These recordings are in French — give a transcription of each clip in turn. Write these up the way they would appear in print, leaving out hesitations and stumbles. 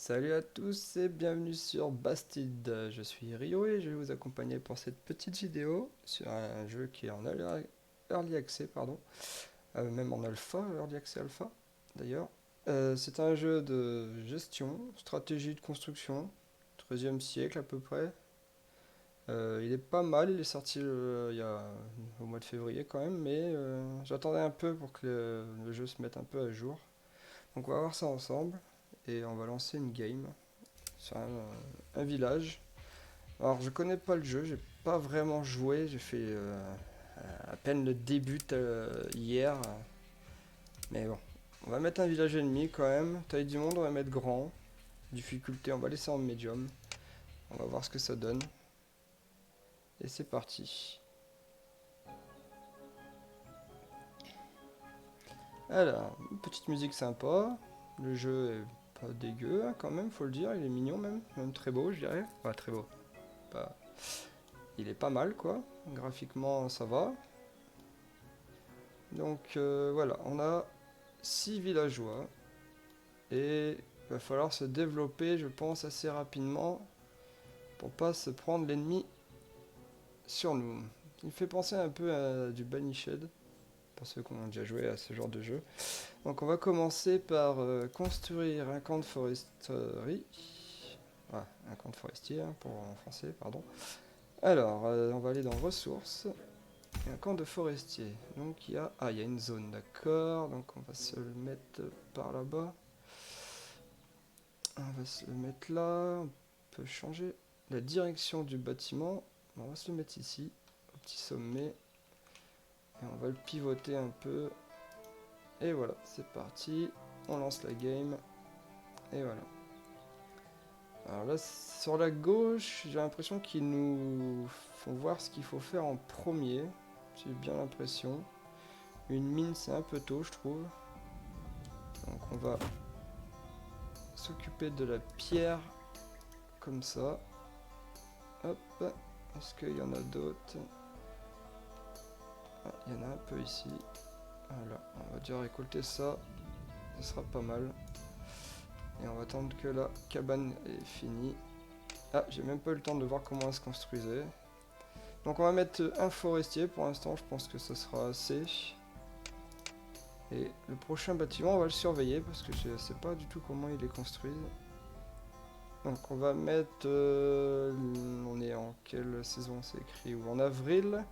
Salut à tous et bienvenue sur Bastid. Je suis Rio et je vais vous accompagner pour cette petite vidéo sur un jeu qui est en early access, pardon. Même en alpha, early access alpha d'ailleurs. C'est un jeu de gestion, stratégie de construction, 13e siècle à peu près. Il est pas mal, il est sorti au mois de février quand même, mais j'attendais un peu pour que le jeu se mette un peu à jour. Donc on va voir ça ensemble et on va lancer une game sur un village. Alors je connais pas le jeu, j'ai pas vraiment joué, j'ai fait à peine le début hier, mais bon. On va mettre un village ennemi quand même, taille du monde on va mettre grand, difficulté on va laisser en médium, on va voir ce que ça donne. Et c'est parti. Alors, une petite musique sympa, le jeu est pas dégueu hein, quand même, faut le dire, il est mignon même très beau je dirais. Pas très beau, pas... il est pas mal quoi, graphiquement ça va. Donc voilà, on a 6 villageois et il va falloir se développer, je pense, assez rapidement pour pas se prendre l'ennemi sur nous. Il fait penser un peu à du Banished, pour ceux qui ont déjà joué à ce genre de jeu. Donc on va commencer par construire un camp de foresterie. Ah, un camp de forestier, hein, pour en français, pardon. Alors, on va aller dans ressources. Et un camp de forestier. Donc il y a... Ah, il y a une zone, d'accord. Donc on va se le mettre par là-bas. On va se le mettre là. On peut changer la direction du bâtiment. On va se le mettre ici, au petit sommet. Et on va le pivoter un peu. Et voilà, c'est parti. On lance la game. Et voilà. Alors là, sur la gauche, j'ai l'impression qu'ils nous font voir ce qu'il faut faire en premier. J'ai bien l'impression. Une mine, c'est un peu tôt, je trouve. Donc on va s'occuper de la pierre comme ça. Hop. Est-ce qu'il y en a d'autres? Ah, il y en a un peu ici. Voilà, on va déjà récolter ça. Ce sera pas mal. Et on va attendre que la cabane est finie. Ah, j'ai même pas eu le temps de voir comment elle se construisait. Donc on va mettre un forestier pour l'instant, je pense que ça sera assez. Et le prochain bâtiment, on va le surveiller parce que je sais pas du tout comment il est construit. Donc on va mettre... on est en quelle saison c'est écrit? Ou en avril?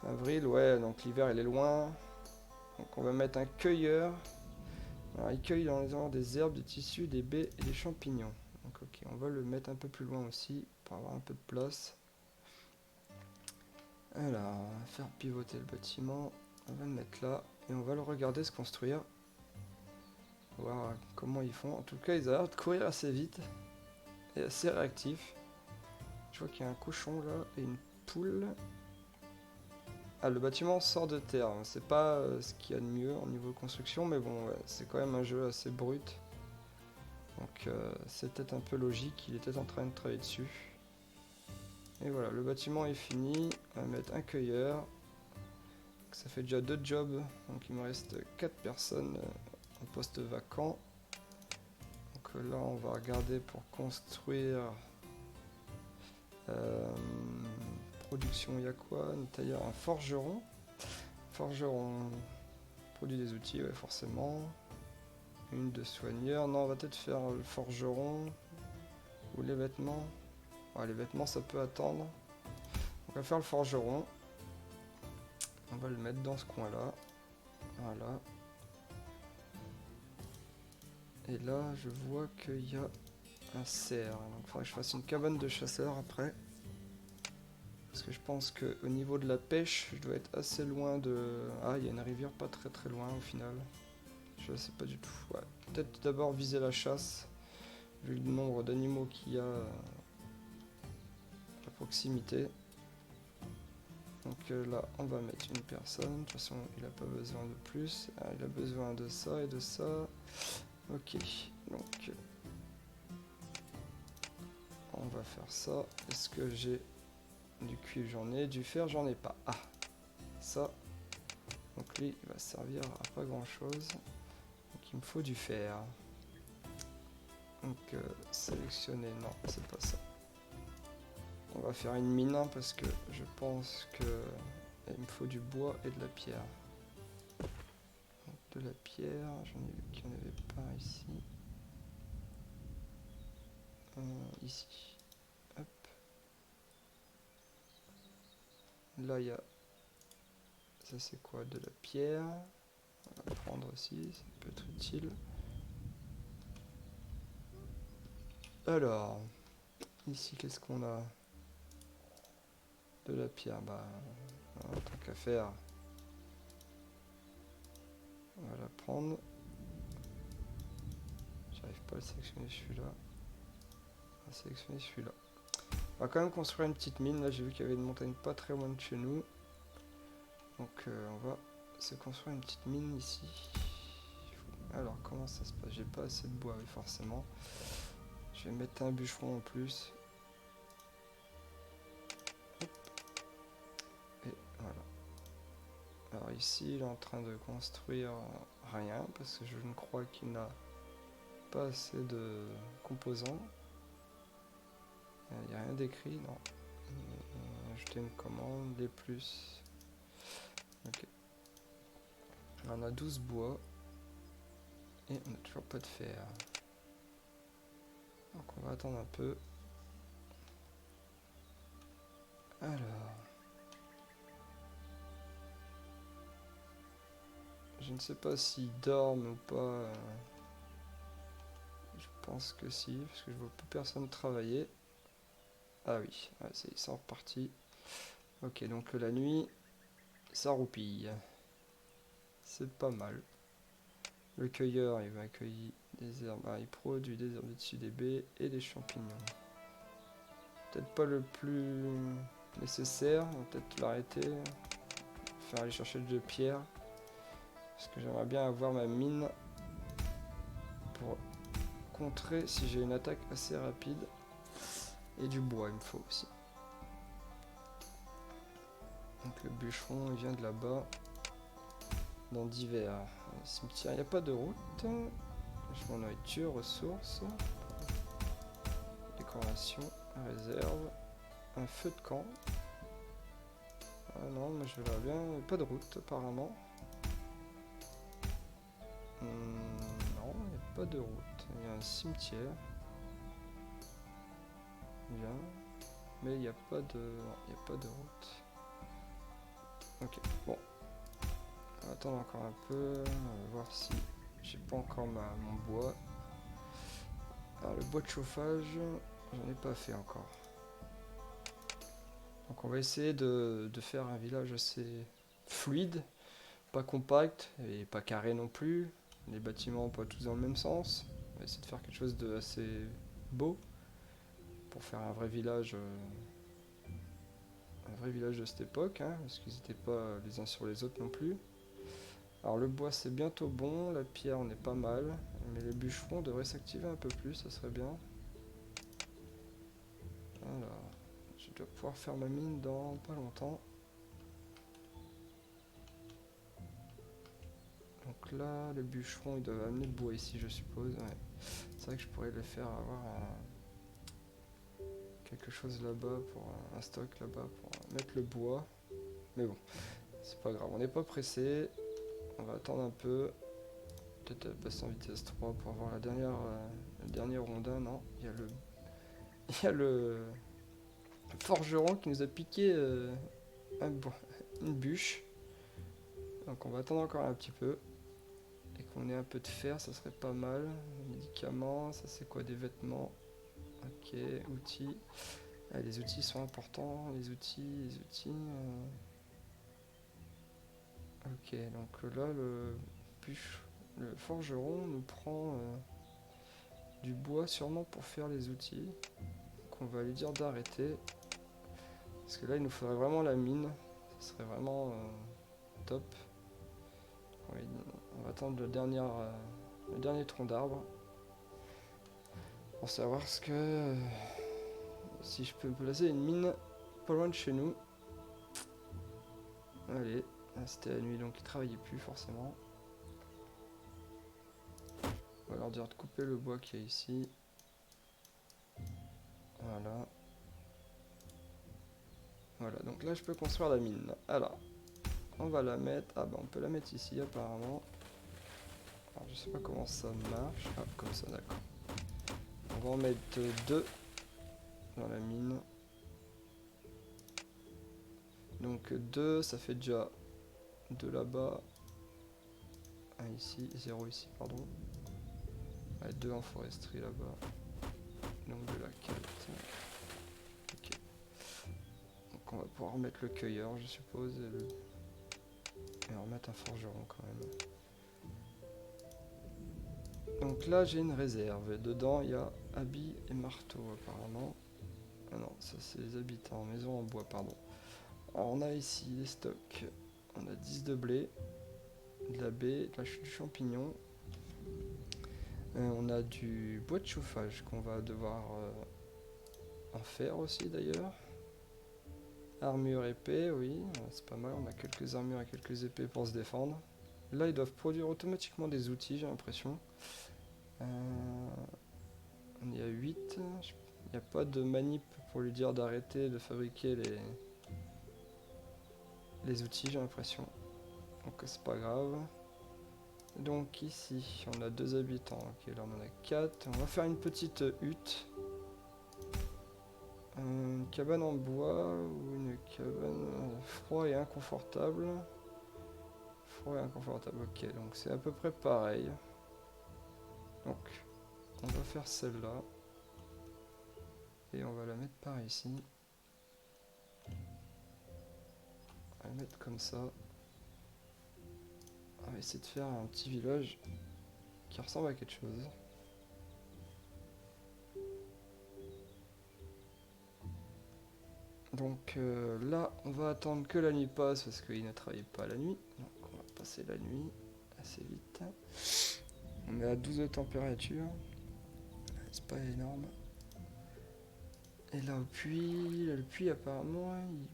Avril, ouais, donc l'hiver il est loin. Donc on va mettre un cueilleur. Alors, il cueille dans les arbres des herbes, des tissus, des baies et des champignons. Donc ok, on va le mettre un peu plus loin aussi pour avoir un peu de place. Alors, on va faire pivoter le bâtiment. On va le mettre là et on va le regarder se construire. Voir comment ils font. En tout cas, ils ont l'air de courir assez vite et assez réactifs. Je vois qu'il y a un cochon là et une poule. Ah, le bâtiment sort de terre. C'est pas ce qu'il y a de mieux en niveau de construction, mais bon, ouais, c'est quand même un jeu assez brut. Donc c'est peut-être un peu logique, il était en train de travailler dessus. Et voilà, le bâtiment est fini. On va mettre un cueilleur. Ça fait déjà 2 jobs, donc il me reste 4 personnes en poste vacant. Donc là on va regarder pour construire euh, production, il y a quoi? Tailleur, un forgeron. Forgeron produit des outils, ouais, forcément. Une de soigneur. Non, on va peut-être faire le forgeron ou les vêtements. Ouais, les vêtements ça peut attendre. Donc, on va faire le forgeron. On va le mettre dans ce coin là. Voilà. Et là je vois qu'il y a un cerf. Donc il faudrait que je fasse une cabane de chasseurs après. Parce que je pense qu'au niveau de la pêche, je dois être assez loin de... Ah, il y a une rivière pas très très loin au final. Je sais pas du tout. Ouais. Peut-être d'abord viser la chasse, vu le nombre d'animaux qu'il y a à proximité. Donc là, on va mettre une personne. De toute façon, il n'a pas besoin de plus. Ah, il a besoin de ça et de ça. Ok, donc on va faire ça. Est-ce que j'ai du cuivre? J'en ai. Du fer? J'en ai pas. Ah, ça. Donc lui, il va servir à pas grand chose. Donc il me faut du fer. Donc sélectionner, non, c'est pas ça. On va faire une mine hein, parce que je pense que il me faut du bois et de la pierre. Donc, de la pierre, j'en ai vu qu'il n'y en avait pas ici. Ici. Hop. Là il y a. Ça c'est quoi? De la pierre. On va prendre aussi, ça peut être utile. Alors, ici qu'est-ce qu'on a? De la pierre, bah, tant qu'à faire, on va la prendre. J'arrive pas à le sélectionner celui-là. On va sélectionner celui-là. On va quand même construire une petite mine. Là, j'ai vu qu'il y avait une montagne pas très loin de chez nous. Donc, on va se construire une petite mine ici. Alors, comment ça se passe? J'ai pas assez de bois, oui, forcément. Je vais mettre un bûcheron en plus. Hop. Et voilà. Alors ici, il est en train de construire rien parce que je ne crois qu'il n'a pas assez de composants. Il n'y a rien d'écrit, non. Ajouter une commande, les plus. Ok. On a 12 bois. Et on n'a toujours pas de fer. Donc on va attendre un peu. Alors. Je ne sais pas s'ils dorment ou pas. Je pense que si, parce que je vois plus personne travailler. Ah oui, ouais, ils sont repartis. Ok, donc la nuit, ça roupille. C'est pas mal. Le cueilleur, il va cueillir des herbes. Ah, il produit des herbes dessus des baies et des champignons. Peut-être pas le plus nécessaire, on va peut-être l'arrêter. Faire aller chercher de pierre. Parce que j'aimerais bien avoir ma mine pour contrer si j'ai une attaque assez rapide. Et du bois, il me faut aussi. Donc le bûcheron, il vient de là-bas. Dans divers cimetières, il n'y a pas de route. Je m'en nourriture, ressources. Décoration, réserve. Un feu de camp. Ah non, mais je verrai bien. Pas de route apparemment. Non, il n'y a pas de route. Il y a un cimetière. Bien. Mais il n'y a pas de. Non, il n'y a pas de route. Ok, bon. On va attendre encore un peu. On va voir si j'ai pas encore mon bois. Alors le bois de chauffage, j'en ai pas fait encore. Donc on va essayer de faire un village assez fluide, pas compact et pas carré non plus. Les bâtiments pas tous dans le même sens. On va essayer de faire quelque chose de assez beau pour faire un vrai village de cette époque, hein, parce qu'ils n'étaient pas les uns sur les autres non plus. Alors le bois c'est bientôt bon, la pierre on est pas mal, mais les bûcherons devraient s'activer un peu plus, ça serait bien. Alors, je dois pouvoir faire ma mine dans pas longtemps. Donc là, les bûcherons, ils doivent amener le bois ici, je suppose. Ouais. C'est vrai que je pourrais les faire avoir quelque chose là-bas, pour un stock là-bas, pour mettre le bois. Mais bon, c'est pas grave, on n'est pas pressé. On va attendre un peu. Peut-être passer en vitesse 3 pour avoir le dernier rondin. Non, il y a il y a le forgeron qui nous a piqué une bûche. Donc on va attendre encore un petit peu. Et qu'on ait un peu de fer, ça serait pas mal. Médicaments, ça c'est quoi? Des vêtements. Ok, outils. Ah, les outils sont importants. Les outils. Ok, donc là, le forgeron nous prend du bois sûrement pour faire les outils. Donc on va lui dire d'arrêter. Parce que là, il nous faudrait vraiment la mine. Ce serait vraiment top. Oui, on va attendre le dernier tronc d'arbre. Pour savoir si je peux me placer une mine pas loin de chez nous. Allez, c'était la nuit donc il travaillait plus forcément. On va leur dire de couper le bois qu'il y a ici. Voilà. Voilà, donc là je peux construire la mine. Alors, on va la mettre... Ah bah on peut la mettre ici apparemment. Alors je sais pas comment ça marche. Ah, comme ça, d'accord. On va en mettre deux dans la mine. Donc 2, ça fait déjà 2 là-bas. 1 ici, 0 ici, pardon. Ouais, 2 en foresterie là-bas. Donc de la 4. Ok. Donc on va pouvoir mettre le cueilleur, je suppose. Et remettre un forgeron quand même. Donc là j'ai une réserve. Et dedans il y a habits et marteau apparemment. Ah non, ça c'est les habitants. Maison en bois, pardon. Alors on a ici les stocks. On a 10 de blé, de la baie, du champignon. On a du bois de chauffage qu'on va devoir en faire aussi d'ailleurs. Armure épée, oui, c'est pas mal. On a quelques armures et quelques épées pour se défendre. Là, ils doivent produire automatiquement des outils, j'ai l'impression. On y a 8. Il n'y a pas de manip pour lui dire d'arrêter de fabriquer les outils, j'ai l'impression. Donc c'est pas grave. Donc ici, on a 2 habitants. Ok, là on en a 4. On va faire une petite hutte. Une cabane en bois ou une cabane froid et inconfortable. Froid et inconfortable, ok, donc c'est à peu près pareil. Donc, on va faire celle-là. Et on va la mettre par ici. On va la mettre comme ça. On va essayer de faire un petit village qui ressemble à quelque chose. Donc là, on va attendre que la nuit passe parce qu'il ne travaille pas la nuit. Donc on va passer la nuit assez vite. On est à 12 de température. C'est pas énorme. Et là, le puits apparemment, il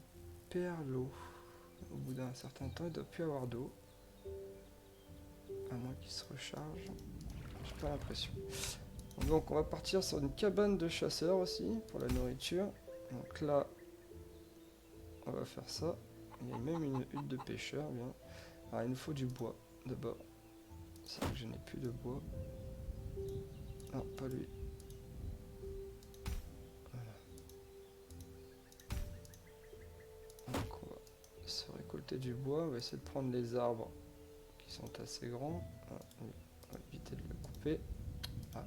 perd l'eau. Au bout d'un certain temps, il ne doit plus avoir d'eau. À moins qu'il se recharge. J'ai pas l'impression. Donc on va partir sur une cabane de chasseurs aussi, pour la nourriture. Donc là, on va faire ça. Il y a même une hutte de pêcheur, bien. Alors il nous faut du bois, d'abord. C'est vrai que je n'ai plus de bois. Non, pas lui. Voilà. Donc on va se récolter du bois. On va essayer de prendre les arbres qui sont assez grands. On va éviter de le couper. Ah,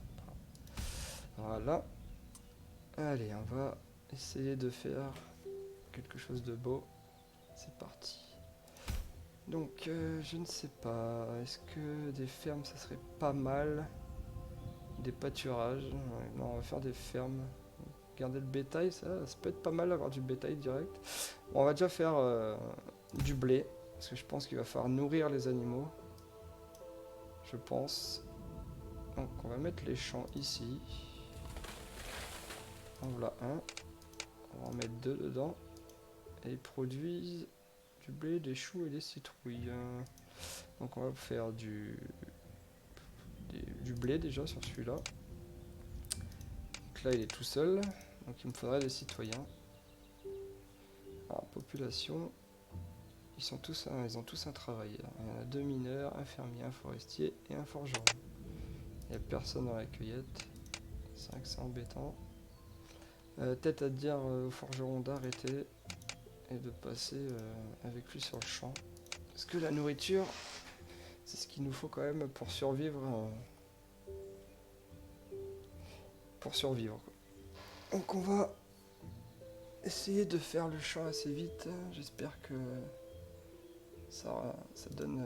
voilà. Allez, on va essayer de faire quelque chose de beau. C'est parti. Donc, je ne sais pas. Est-ce que des fermes, ça serait pas mal? Des pâturages. Ouais, non, on va faire des fermes. Garder le bétail, ça peut être pas mal d'avoir du bétail direct. Bon, on va déjà faire du blé. Parce que je pense qu'il va falloir nourrir les animaux. Je pense. Donc, on va mettre les champs ici. En voilà un. On va en mettre 2 dedans. Et ils produisent du blé, des choux et des citrouilles. Donc on va faire du blé déjà sur celui-là. Donc là il est tout seul. Donc il me faudrait des citoyens. Alors population. Ils ont tous un travail. Il y en a 2 mineurs, un fermier, un forestier et un forgeron. Il n'y a personne dans la cueillette. C'est vrai que c'est embêtant. Peut-être à dire au forgeron d'arrêter et de passer avec lui sur le champ. Parce que la nourriture, c'est ce qu'il nous faut quand même pour survivre. Quoi. Donc on va essayer de faire le champ assez vite. J'espère que ça donne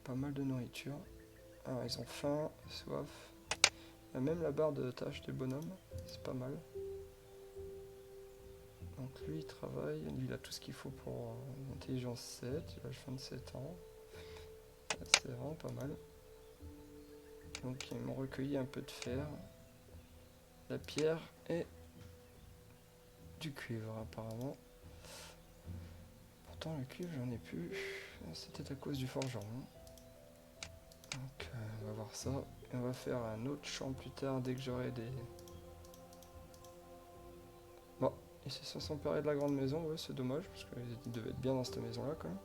pas mal de nourriture. Alors ils ont faim, soif. Il y a même la barre de tâches des bonhommes. C'est pas mal. Donc lui il travaille. Lui il a tout ce qu'il faut pour intelligence 7. Il a 27 ans. C'est vraiment pas mal. Donc ils m'ont recueilli un peu de fer. La pierre et du cuivre apparemment. Pourtant le cuivre j'en ai plus. C'était à cause du forgeron. Donc on va voir ça. Et on va faire un autre champ plus tard dès que j'aurai Ils se sont emparés de la grande maison, ouais, c'est dommage, parce qu'ils devaient être bien dans cette maison-là quand même.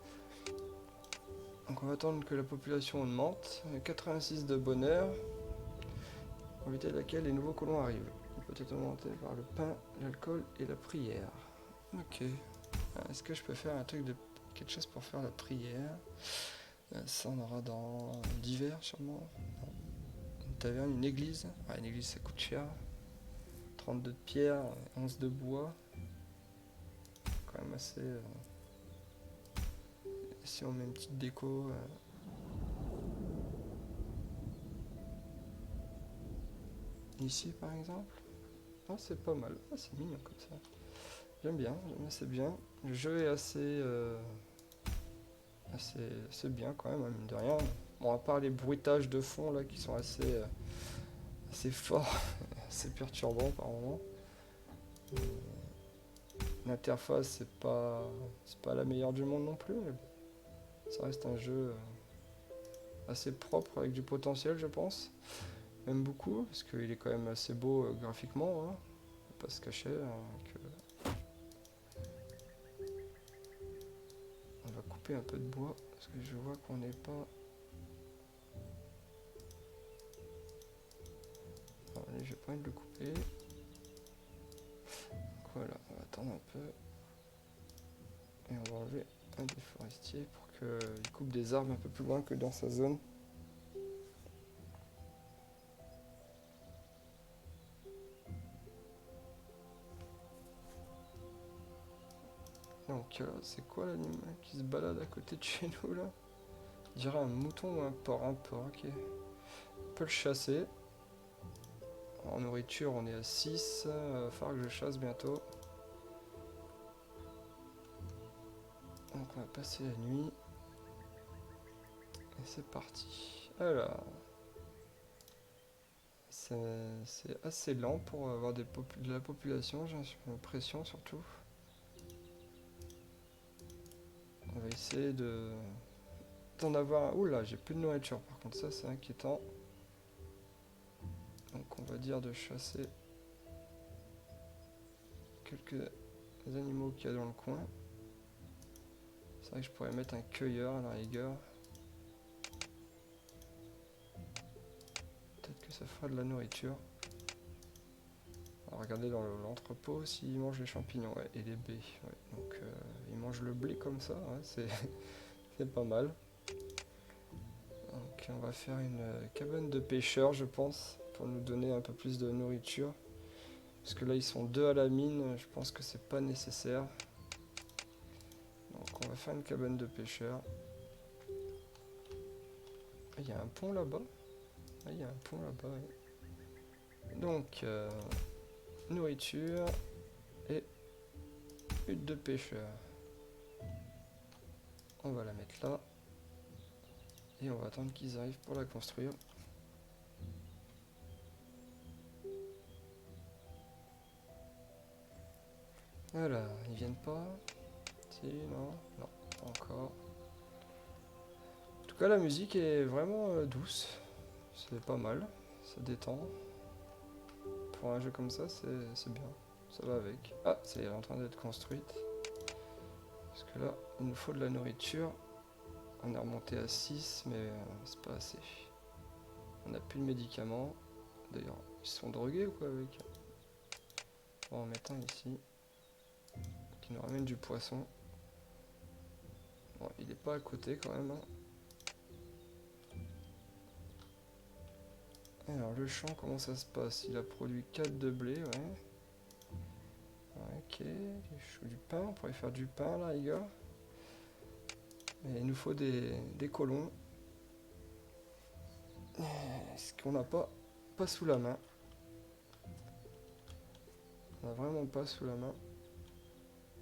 Donc on va attendre que la population augmente. 86 de bonheur, pour éviter laquelle les nouveaux colons arrivent. On peut être augmenté par le pain, l'alcool et la prière. Ok. Est-ce que je peux faire un truc de quelque chose pour faire la prière? Ça on aura dans d'hiver sûrement. Non. Une taverne, une église. Ouais, une église ça coûte cher. 32 de pierre, 11 de bois. Quand même assez... Si on met une petite déco... Ici par exemple. Ah, c'est pas mal. Ah, c'est mignon comme ça. J'aime bien, c'est bien. Le jeu est assez bien quand même, mine de rien. Bon, à part les bruitages de fond là qui sont assez forts, assez perturbants par moment. L'interface c'est pas la meilleure du monde non plus, mais bon, ça reste un jeu assez propre avec du potentiel je pense. Même beaucoup, parce qu'il est quand même assez beau graphiquement, hein. On va pas se cacher on va couper un peu de bois, parce que je vois qu'on n'est pas... Non, allez, j'ai pas envie de le couper. Donc voilà, on va attendre un peu. Et on va enlever un des forestiers pour qu'il coupe des arbres un peu plus loin que dans sa zone. Donc c'est quoi l'animal qui se balade à côté de chez nous là? Je dirais un mouton ou un porc. Un porc, ok. On peut le chasser. En nourriture on est à 6. Il va falloir que je chasse bientôt. Donc on va passer la nuit. Et c'est parti. Alors. C'est assez lent pour avoir de la population, j'ai l'impression surtout. On va essayer d'en avoir... Oula, j'ai plus de nourriture par contre, ça c'est inquiétant. Donc on va dire de chasser quelques animaux qu'il y a dans le coin. C'est vrai que je pourrais mettre un cueilleur à la rigueur. Peut-être que ça fera de la nourriture. On va regarder dans l'entrepôt s'ils mangent les champignons, ouais, et les baies. Ouais. Donc ils mangent le blé comme ça, ouais, c'est pas mal. Donc on va faire une cabane de pêcheurs je pense, pour nous donner un peu plus de nourriture. Parce que là ils sont deux à la mine, je pense que c'est pas nécessaire. Donc on va faire une cabane de pêcheurs. Il y a un pont là-bas. Il y a un pont là-bas. Ouais. Donc nourriture et hutte de pêcheurs. On va la mettre là. Et on va attendre qu'ils arrivent pour la construire. Voilà, ils viennent pas. Si, non, non, pas encore. En tout cas, la musique est vraiment douce. C'est pas mal, ça détend. Pour un jeu comme ça, c'est bien. Ça va avec. Ah, ça y est, elle est en train d'être construite. Parce que là, il nous faut de la nourriture. On est remonté à 6, mais c'est pas assez. On n'a plus de médicaments. D'ailleurs, ils sont drogués ou quoi avec? On va en mettre un ici. Qui nous ramène du poisson. Bon, il est pas à côté quand même. Hein. Alors, le champ, comment ça se passe? Il a produit 4 de blé, ouais. Ok, du pain, on pourrait faire du pain là, les gars. Mais il nous faut des colons. Ce qu'on n'a pas sous la main. On n'a vraiment pas sous la main.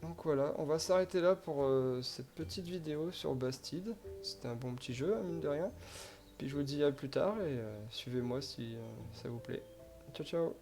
Donc voilà, on va s'arrêter là pour cette petite vidéo sur Bastide. C'était un bon petit jeu, hein, mine de rien. Puis je vous dis à plus tard et suivez-moi si ça vous plaît. Ciao ciao.